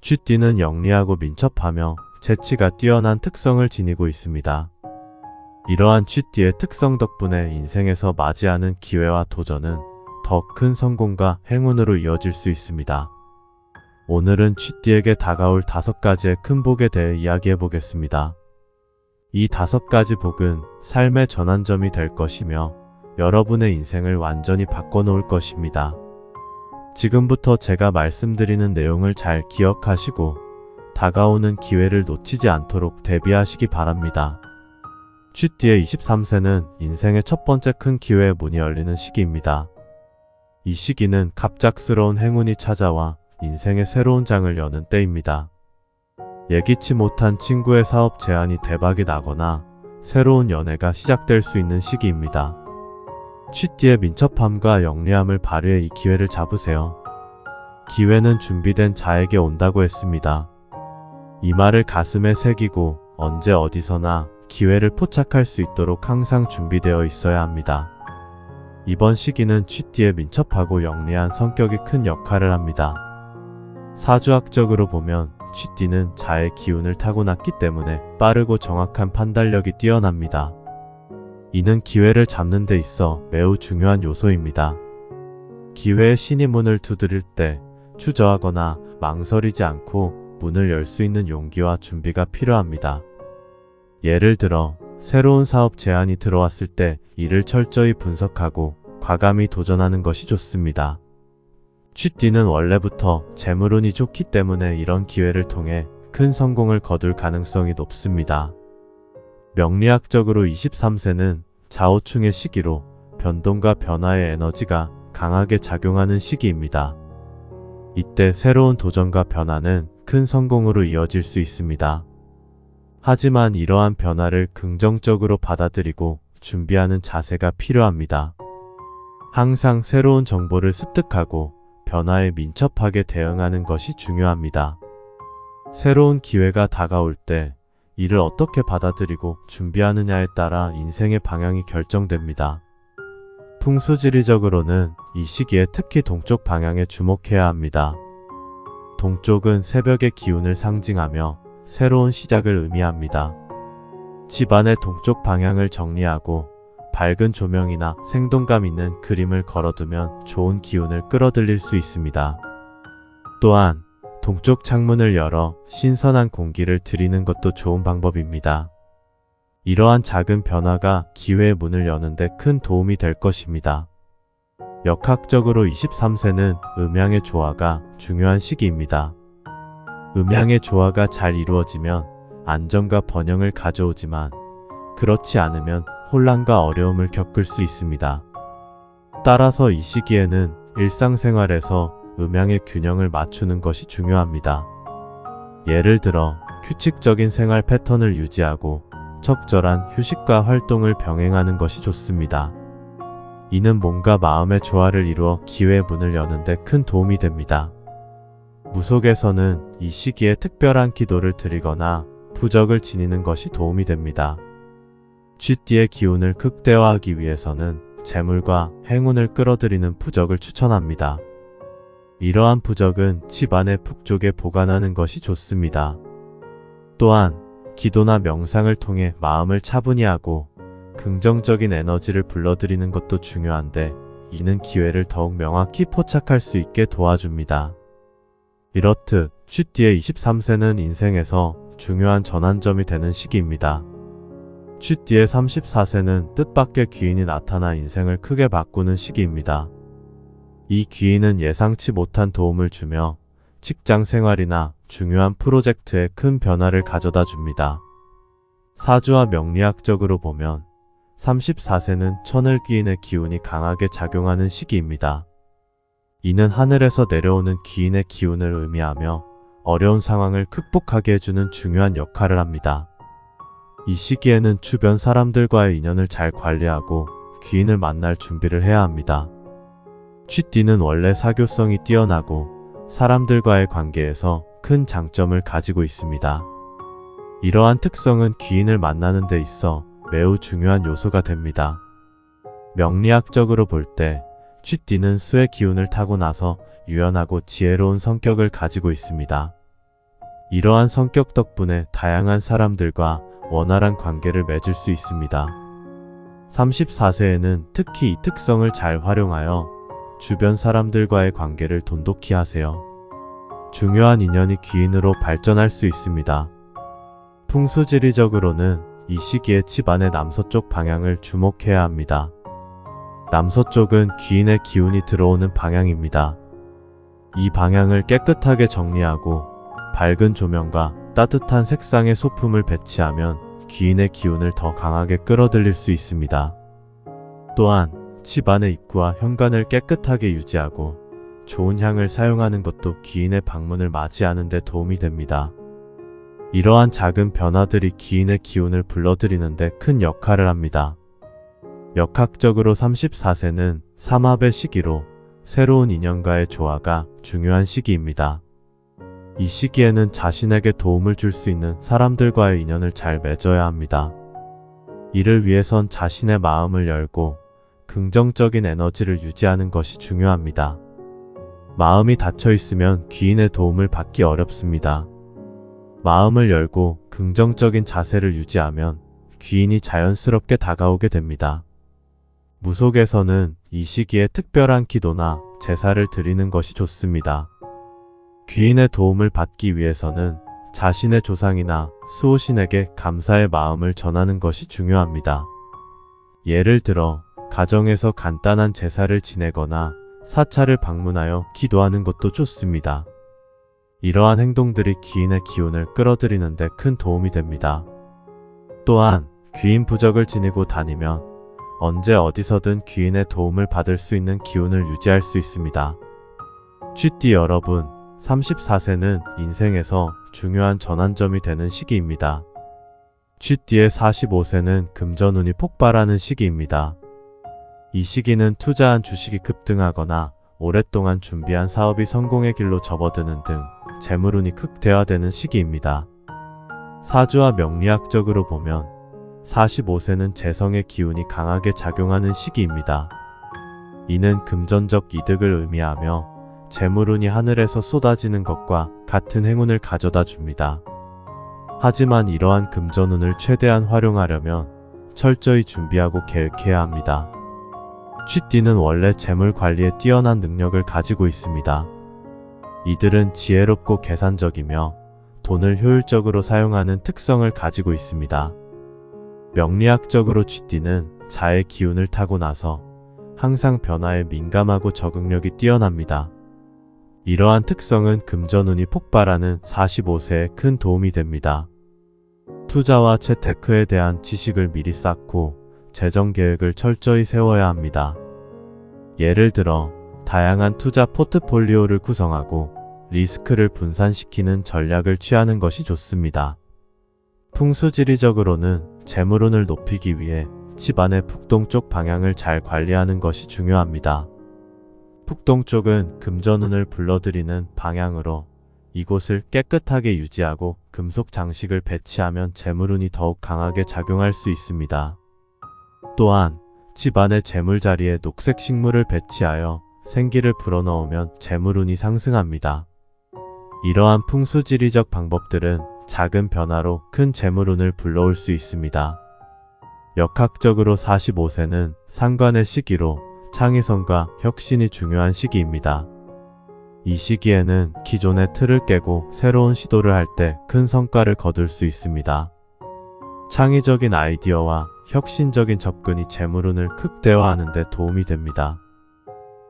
쥐띠는 영리하고 민첩하며 재치가 뛰어난 특성을 지니고 있습니다. 이러한 쥐띠의 특성 덕분에 인생에서 맞이하는 기회와 도전은 더 큰 성공과 행운으로 이어질 수 있습니다. 오늘은 쥐띠에게 다가올 5가지의 큰 복에 대해 이야기해 보겠습니다. 이 5가지 복은 삶의 전환점이 될 것이며 여러분의 인생을 완전히 바꿔놓을 것입니다. 지금부터 제가 말씀드리는 내용을 잘 기억하시고 다가오는 기회를 놓치지 않도록 대비하시기 바랍니다. 쥐띠의 23세는 인생의 첫 번째 큰 기회의 문이 열리는 시기입니다. 이 시기는 갑작스러운 행운이 찾아와 인생의 새로운 장을 여는 때입니다. 예기치 못한 친구의 사업 제안이 대박이 나거나 새로운 연애가 시작될 수 있는 시기입니다. 쥐띠의 민첩함과 영리함을 발휘해 이 기회를 잡으세요. 기회는 준비된 자에게 온다고 했습니다. 이 말을 가슴에 새기고 언제 어디서나 기회를 포착할 수 있도록 항상 준비되어 있어야 합니다. 이번 시기는 쥐띠의 민첩하고 영리한 성격이 큰 역할을 합니다. 사주학적으로 보면 쥐띠는 자의 기운을 타고났기 때문에 빠르고 정확한 판단력이 뛰어납니다. 이는 기회를 잡는 데 있어 매우 중요한 요소입니다. 기회의 신이 문을 두드릴 때 주저하거나 망설이지 않고 문을 열 수 있는 용기와 준비가 필요합니다. 예를 들어 새로운 사업 제안이 들어왔을 때 이를 철저히 분석하고 과감히 도전하는 것이 좋습니다. 쥐띠는 원래부터 재물운이 좋기 때문에 이런 기회를 통해 큰 성공을 거둘 가능성이 높습니다. 명리학적으로 23세는 좌우충의 시기로 변동과 변화의 에너지가 강하게 작용하는 시기입니다. 이때 새로운 도전과 변화는 큰 성공으로 이어질 수 있습니다. 하지만 이러한 변화를 긍정적으로 받아들이고 준비하는 자세가 필요합니다. 항상 새로운 정보를 습득하고 변화에 민첩하게 대응하는 것이 중요합니다. 새로운 기회가 다가올 때 이를 어떻게 받아들이고 준비하느냐에 따라 인생의 방향이 결정됩니다. 풍수지리적으로는 이 시기에 특히 동쪽 방향에 주목해야 합니다. 동쪽은 새벽의 기운을 상징하며 새로운 시작을 의미합니다. 집안의 동쪽 방향을 정리하고 밝은 조명이나 생동감 있는 그림을 걸어두면 좋은 기운을 끌어들일 수 있습니다. 또한 동쪽 창문을 열어 신선한 공기를 들이는 것도 좋은 방법입니다. 이러한 작은 변화가 기회의 문을 여는데 큰 도움이 될 것입니다. 역학적으로 23세는 음양의 조화가 중요한 시기입니다. 음양의 조화가 잘 이루어지면 안정과 번영을 가져오지만 그렇지 않으면 혼란과 어려움을 겪을 수 있습니다. 따라서 이 시기에는 일상생활에서 음양의 균형을 맞추는 것이 중요합니다. 예를 들어 규칙적인 생활 패턴을 유지하고 적절한 휴식과 활동을 병행하는 것이 좋습니다. 이는 몸과 마음의 조화를 이루어 기회의 문을 여는데 큰 도움이 됩니다. 무속에서는 이 시기에 특별한 기도를 드리거나 부적을 지니는 것이 도움이 됩니다. 쥐띠의 기운을 극대화하기 위해서는 재물과 행운을 끌어들이는 부적을 추천합니다. 이러한 부적은 집안의 북쪽에 보관하는 것이 좋습니다. 또한 기도나 명상을 통해 마음을 차분히 하고 긍정적인 에너지를 불러들이는 것도 중요한데 이는 기회를 더욱 명확히 포착할 수 있게 도와줍니다. 이렇듯 쥐띠의 23세는 인생에서 중요한 전환점이 되는 시기입니다. 쥐띠의 34세는 뜻밖의 귀인이 나타나 인생을 크게 바꾸는 시기입니다. 이 귀인은 예상치 못한 도움을 주며 직장 생활이나 중요한 프로젝트에 큰 변화를 가져다 줍니다. 사주와 명리학적으로 보면 34세는 천을귀인의 기운이 강하게 작용하는 시기입니다. 이는 하늘에서 내려오는 귀인의 기운을 의미하며 어려운 상황을 극복하게 해주는 중요한 역할을 합니다. 이 시기에는 주변 사람들과의 인연을 잘 관리하고 귀인을 만날 준비를 해야 합니다. 쥐띠는 원래 사교성이 뛰어나고 사람들과의 관계에서 큰 장점을 가지고 있습니다. 이러한 특성은 귀인을 만나는 데 있어 매우 중요한 요소가 됩니다. 명리학적으로 볼 때 쥐띠는 수의 기운을 타고 나서 유연하고 지혜로운 성격을 가지고 있습니다. 이러한 성격 덕분에 다양한 사람들과 원활한 관계를 맺을 수 있습니다. 34세에는 특히 이 특성을 잘 활용하여 주변 사람들과의 관계를 돈독히 하세요. 중요한 인연이 귀인으로 발전할 수 있습니다. 풍수지리적으로는 이 시기에 집안의 남서쪽 방향을 주목해야 합니다. 남서쪽은 귀인의 기운이 들어오는 방향입니다. 이 방향을 깨끗하게 정리하고 밝은 조명과 따뜻한 색상의 소품을 배치하면 귀인의 기운을 더 강하게 끌어들일 수 있습니다. 또한 집안의 입구와 현관을 깨끗하게 유지하고 좋은 향을 사용하는 것도 귀인의 방문을 맞이하는 데 도움이 됩니다. 이러한 작은 변화들이 귀인의 기운을 불러들이는 데 큰 역할을 합니다. 역학적으로 34세는 삼합의 시기로 새로운 인연과의 조화가 중요한 시기입니다. 이 시기에는 자신에게 도움을 줄 수 있는 사람들과의 인연을 잘 맺어야 합니다. 이를 위해선 자신의 마음을 열고 긍정적인 에너지를 유지하는 것이 중요합니다. 마음이 닫혀 있으면 귀인의 도움을 받기 어렵습니다. 마음을 열고 긍정적인 자세를 유지하면 귀인이 자연스럽게 다가오게 됩니다. 무속에서는 이 시기에 특별한 기도나 제사를 드리는 것이 좋습니다. 귀인의 도움을 받기 위해서는 자신의 조상이나 수호신에게 감사의 마음을 전하는 것이 중요합니다. 예를 들어 가정에서 간단한 제사를 지내거나 사찰을 방문하여 기도하는 것도 좋습니다. 이러한 행동들이 귀인의 기운을 끌어들이는 데 큰 도움이 됩니다. 또한 귀인 부적을 지니고 다니면 언제 어디서든 귀인의 도움을 받을 수 있는 기운을 유지할 수 있습니다. 쥐띠 여러분, 34세는 인생에서 중요한 전환점이 되는 시기입니다. 쥐띠의 45세는 금전운이 폭발하는 시기입니다. 이 시기는 투자한 주식이 급등하거나 오랫동안 준비한 사업이 성공의 길로 접어드는 등 재물운이 극대화되는 시기입니다. 사주와 명리학적으로 보면 45세는 재성의 기운이 강하게 작용하는 시기입니다. 이는 금전적 이득을 의미하며 재물운이 하늘에서 쏟아지는 것과 같은 행운을 가져다 줍니다. 하지만 이러한 금전운을 최대한 활용하려면 철저히 준비하고 계획해야 합니다. 쥐띠는 원래 재물 관리에 뛰어난 능력을 가지고 있습니다. 이들은 지혜롭고 계산적이며 돈을 효율적으로 사용하는 특성을 가지고 있습니다. 명리학적으로 쥐띠는 자의 기운을 타고 나서 항상 변화에 민감하고 적응력이 뛰어납니다. 이러한 특성은 금전운이 폭발하는 45세에 큰 도움이 됩니다. 투자와 재테크에 대한 지식을 미리 쌓고 재정 계획을 철저히 세워야 합니다. 예를 들어 다양한 투자 포트폴리오를 구성하고 리스크를 분산시키는 전략을 취하는 것이 좋습니다. 풍수지리적으로는 재물운을 높이기 위해 집안의 북동쪽 방향을 잘 관리하는 것이 중요합니다. 북동쪽은 금전운을 불러들이는 방향으로 이곳을 깨끗하게 유지하고 금속 장식을 배치하면 재물운이 더욱 강하게 작용할 수 있습니다. 또한 집안의 재물자리에 녹색 식물을 배치하여 생기를 불어넣으면 재물운이 상승합니다. 이러한 풍수지리적 방법들은 작은 변화로 큰 재물운을 불러올 수 있습니다. 역학적으로 45세는 상관의 시기로 창의성과 혁신이 중요한 시기입니다. 이 시기에는 기존의 틀을 깨고 새로운 시도를 할 때 큰 성과를 거둘 수 있습니다. 창의적인 아이디어와 혁신적인 접근이 재물운을 극대화하는 데 도움이 됩니다.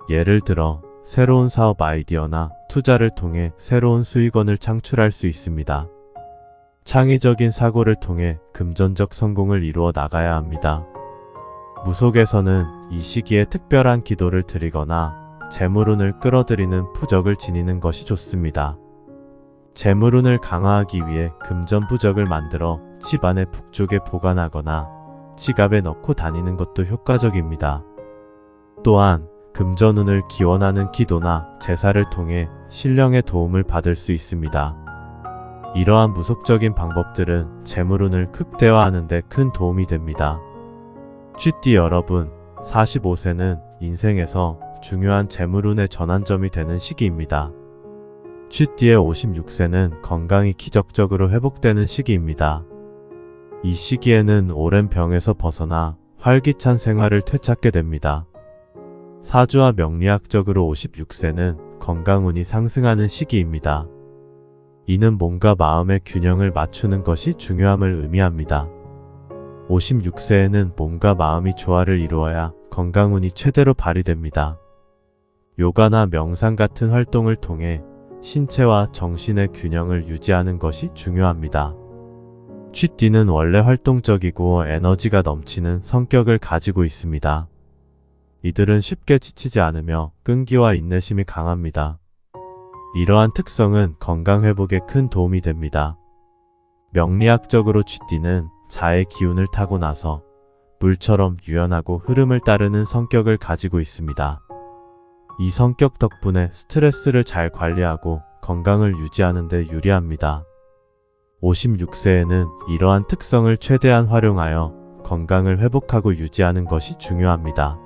예를 들어 새로운 사업 아이디어나 투자를 통해 새로운 수익원을 창출할 수 있습니다. 창의적인 사고를 통해 금전적 성공을 이루어 나가야 합니다. 무속에서는 이 시기에 특별한 기도를 드리거나 재물운을 끌어들이는 부적을 지니는 것이 좋습니다. 재물운을 강화하기 위해 금전 부적을 만들어 집안의 북쪽에 보관하거나 지갑에 넣고 다니는 것도 효과적입니다. 또한 금전운을 기원하는 기도나 제사를 통해 신령의 도움을 받을 수 있습니다. 이러한 무속적인 방법들은 재물운을 극대화하는 데 큰 도움이 됩니다. 쥐띠 여러분, 45세는 인생에서 중요한 재물운의 전환점이 되는 시기입니다. 쥐띠의 56세는 건강이 기적적으로 회복되는 시기입니다. 이 시기에는 오랜 병에서 벗어나 활기찬 생활을 되찾게 됩니다. 사주와 명리학적으로 56세는 건강운이 상승하는 시기입니다. 이는 몸과 마음의 균형을 맞추는 것이 중요함을 의미합니다. 56세에는 몸과 마음이 조화를 이루어야 건강운이 최대로 발휘됩니다. 요가나 명상 같은 활동을 통해 신체와 정신의 균형을 유지하는 것이 중요합니다. 쥐띠는 원래 활동적이고 에너지가 넘치는 성격을 가지고 있습니다. 이들은 쉽게 지치지 않으며 끈기와 인내심이 강합니다. 이러한 특성은 건강 회복에 큰 도움이 됩니다. 명리학적으로 쥐띠는 자의 기운을 타고 나서 물처럼 유연하고 흐름을 따르는 성격을 가지고 있습니다. 이 성격 덕분에 스트레스를 잘 관리하고 건강을 유지하는 데 유리합니다. 56세에는 이러한 특성을 최대한 활용하여 건강을 회복하고 유지하는 것이 중요합니다.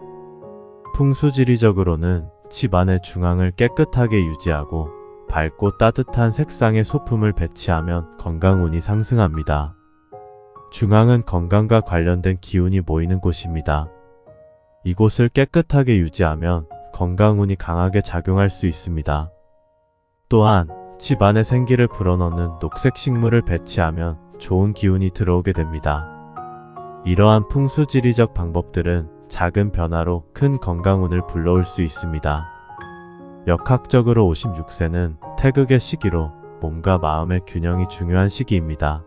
풍수지리적으로는 집안의 중앙을 깨끗하게 유지하고 밝고 따뜻한 색상의 소품을 배치하면 건강운이 상승합니다. 중앙은 건강과 관련된 기운이 모이는 곳입니다. 이곳을 깨끗하게 유지하면 건강운이 강하게 작용할 수 있습니다. 또한 집안에 생기를 불어넣는 녹색 식물을 배치하면 좋은 기운이 들어오게 됩니다. 이러한 풍수지리적 방법들은 작은 변화로 큰 건강운을 불러올 수 있습니다. 역학적으로 56세는 태극의 시기로 몸과 마음의 균형이 중요한 시기입니다.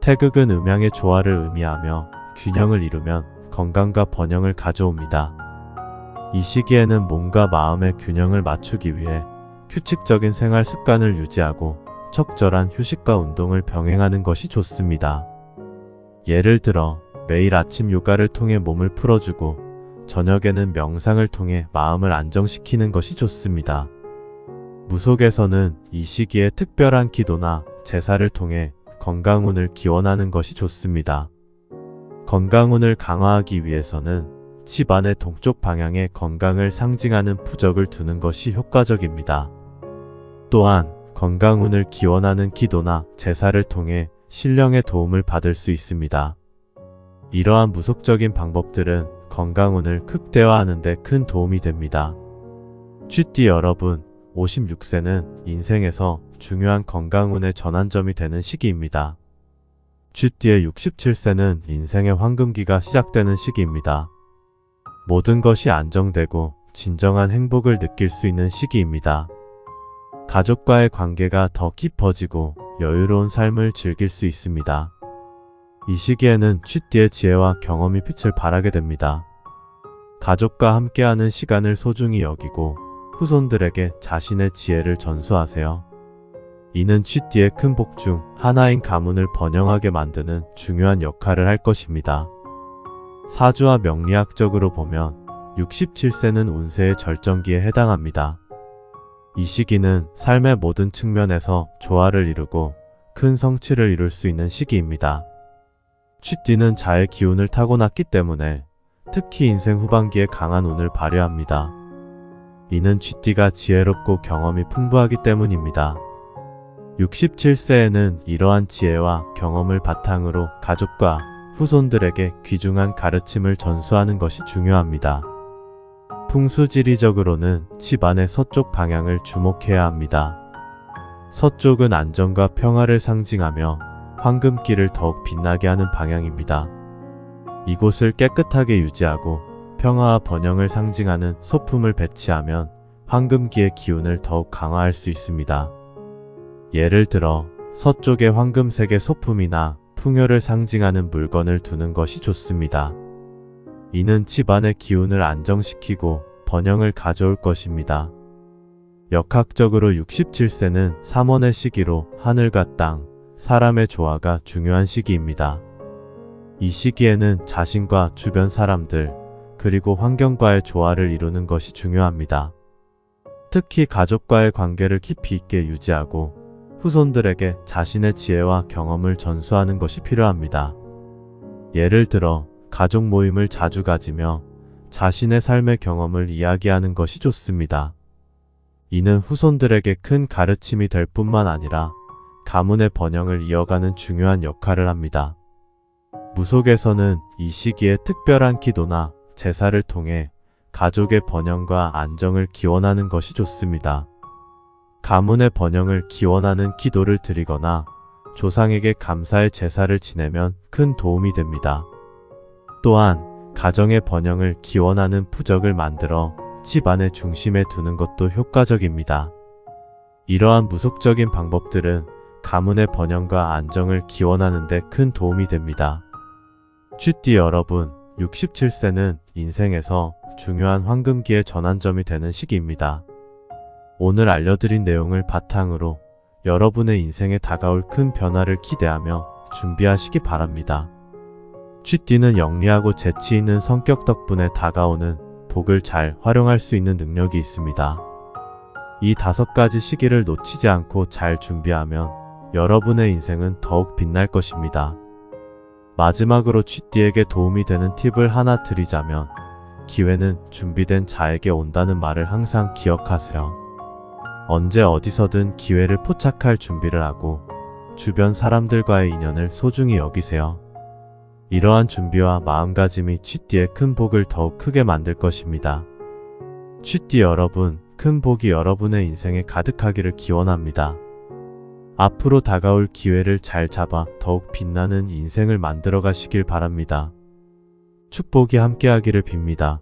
태극은 음양의 조화를 의미하며 균형을 이루면 건강과 번영을 가져옵니다. 이 시기에는 몸과 마음의 균형을 맞추기 위해 규칙적인 생활 습관을 유지하고 적절한 휴식과 운동을 병행하는 것이 좋습니다. 예를 들어 매일 아침 요가를 통해 몸을 풀어주고 저녁에는 명상을 통해 마음을 안정시키는 것이 좋습니다. 무속에서는 이 시기에 특별한 기도나 제사를 통해 건강운을 기원하는 것이 좋습니다. 건강운을 강화하기 위해서는 집안의 동쪽 방향에 건강을 상징하는 부적을 두는 것이 효과적입니다. 또한 건강운을 기원하는 기도나 제사를 통해 신령의 도움을 받을 수 있습니다. 이러한 무속적인 방법들은 건강운을 극대화하는 데 큰 도움이 됩니다. 쥐띠 여러분, 56세는 인생에서 중요한 건강운의 전환점이 되는 시기입니다. 쥐띠의 67세는 인생의 황금기가 시작되는 시기입니다. 모든 것이 안정되고 진정한 행복을 느낄 수 있는 시기입니다. 가족과의 관계가 더 깊어지고 여유로운 삶을 즐길 수 있습니다. 이 시기에는 쥐띠의 지혜와 경험이 빛을 발하게 됩니다. 가족과 함께하는 시간을 소중히 여기고 후손들에게 자신의 지혜를 전수하세요. 이는 쥐띠의 큰 복 중 하나인 가문을 번영하게 만드는 중요한 역할을 할 것입니다. 사주와 명리학적으로 보면 67세는 운세의 절정기에 해당합니다. 이 시기는 삶의 모든 측면에서 조화를 이루고 큰 성취를 이룰 수 있는 시기입니다. 쥐띠는 자의 기운을 타고났기 때문에 특히 인생 후반기에 강한 운을 발휘합니다. 이는 쥐띠가 지혜롭고 경험이 풍부하기 때문입니다. 67세에는 이러한 지혜와 경험을 바탕으로 가족과 후손들에게 귀중한 가르침을 전수하는 것이 중요합니다. 풍수지리적으로는 집안의 서쪽 방향을 주목해야 합니다. 서쪽은 안정과 평화를 상징하며 황금기를 더욱 빛나게 하는 방향입니다. 이곳을 깨끗하게 유지하고 평화와 번영을 상징하는 소품을 배치하면 황금기의 기운을 더욱 강화할 수 있습니다. 예를 들어 서쪽에 황금색의 소품이나 풍요를 상징하는 물건을 두는 것이 좋습니다. 이는 집안의 기운을 안정시키고 번영을 가져올 것입니다. 역학적으로 67세는 삼원의 시기로 하늘과 땅, 사람의 조화가 중요한 시기입니다. 이 시기에는 자신과 주변 사람들, 그리고 환경과의 조화를 이루는 것이 중요합니다. 특히 가족과의 관계를 깊이 있게 유지하고 후손들에게 자신의 지혜와 경험을 전수하는 것이 필요합니다. 예를 들어 가족 모임을 자주 가지며 자신의 삶의 경험을 이야기하는 것이 좋습니다. 이는 후손들에게 큰 가르침이 될 뿐만 아니라 가문의 번영을 이어가는 중요한 역할을 합니다. 무속에서는 이 시기에 특별한 기도나 제사를 통해 가족의 번영과 안정을 기원하는 것이 좋습니다. 가문의 번영을 기원하는 기도를 드리거나 조상에게 감사의 제사를 지내면 큰 도움이 됩니다. 또한 가정의 번영을 기원하는 부적을 만들어 집안의 중심에 두는 것도 효과적입니다. 이러한 무속적인 방법들은 가문의 번영과 안정을 기원하는 데 큰 도움이 됩니다. 쥐띠 여러분, 67세는 인생에서 중요한 황금기의 전환점이 되는 시기입니다. 오늘 알려드린 내용을 바탕으로 여러분의 인생에 다가올 큰 변화를 기대하며 준비하시기 바랍니다. 쥐띠는 영리하고 재치 있는 성격 덕분에 다가오는 복을 잘 활용할 수 있는 능력이 있습니다. 이 5가지 시기를 놓치지 않고 잘 준비하면 여러분의 인생은 더욱 빛날 것입니다. 마지막으로 쥐띠에게 도움이 되는 팁을 하나 드리자면, 기회는 준비된 자에게 온다는 말을 항상 기억하세요. 언제 어디서든 기회를 포착할 준비를 하고 주변 사람들과의 인연을 소중히 여기세요. 이러한 준비와 마음가짐이 쥐띠의 큰 복을 더욱 크게 만들 것입니다. 쥐띠 여러분, 큰 복이 여러분의 인생에 가득하기를 기원합니다. 앞으로 다가올 기회를 잘 잡아 더욱 빛나는 인생을 만들어 가시길 바랍니다. 축복이 함께하기를 빕니다.